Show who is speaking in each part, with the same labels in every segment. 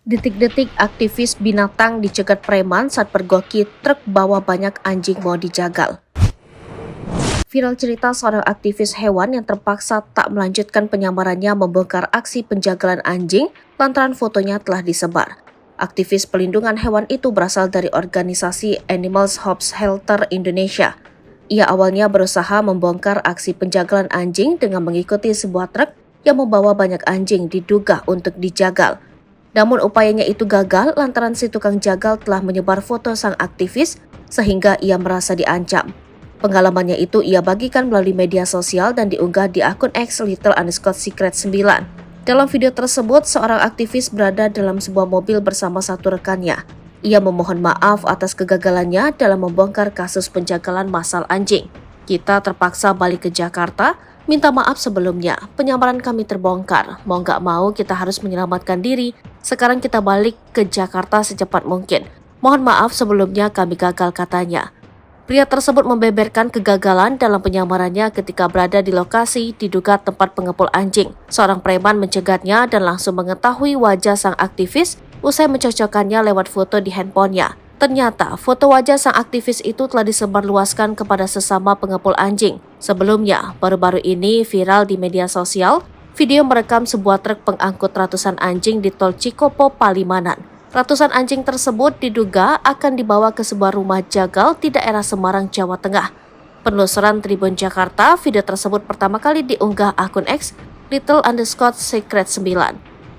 Speaker 1: Detik-detik aktivis binatang dicegat preman saat pergoki truk bawa banyak anjing mau dijagal. Viral cerita seorang aktivis hewan yang terpaksa tak melanjutkan penyamarannya membongkar aksi penjagalan anjing lantaran fotonya telah disebar. Aktivis pelindungan hewan itu berasal dari organisasi Animals Hope Shelter Indonesia. Ia awalnya berusaha membongkar aksi penjagalan anjing dengan mengikuti sebuah truk yang membawa banyak anjing diduga untuk dijagal. Namun upayanya itu gagal lantaran si tukang jagal telah menyebar foto sang aktivis sehingga ia merasa diancam. Pengalamannya itu ia bagikan melalui media sosial dan diunggah di akun X _secret9. Dalam video tersebut, seorang aktivis berada dalam sebuah mobil bersama satu rekannya. Ia memohon maaf atas kegagalannya dalam membongkar kasus penjagalan massal anjing. Kita terpaksa balik ke Jakarta. Minta maaf sebelumnya, penyamaran kami terbongkar. Mau nggak mau kita harus menyelamatkan diri. Sekarang kita balik ke Jakarta secepat mungkin. Mohon maaf sebelumnya kami gagal, katanya. Pria tersebut membeberkan kegagalan dalam penyamarannya ketika berada di lokasi diduga tempat pengepul anjing. Seorang preman mencegatnya dan langsung mengetahui wajah sang aktivis usai mencocokkannya lewat foto di handphonenya. Ternyata, foto wajah sang aktivis itu telah disebarluaskan kepada sesama pengepul anjing. Sebelumnya, baru-baru ini viral di media sosial, video merekam sebuah truk pengangkut ratusan anjing di Tol Cikopo, Palimanan. Ratusan anjing tersebut diduga akan dibawa ke sebuah rumah jagal di daerah Semarang, Jawa Tengah. Penelusuran Tribun Jakarta, video tersebut pertama kali diunggah akun X _secret9.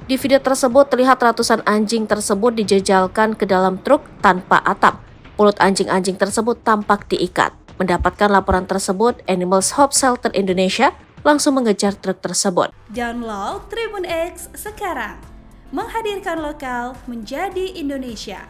Speaker 1: Di video tersebut terlihat ratusan anjing tersebut dijejalkan ke dalam truk tanpa atap. Mulut anjing-anjing tersebut tampak diikat. Mendapatkan laporan tersebut, Animals Hope Shelter Indonesia langsung mengejar truk tersebut.
Speaker 2: Download Tribun X sekarang, menghadirkan lokal menjadi Indonesia.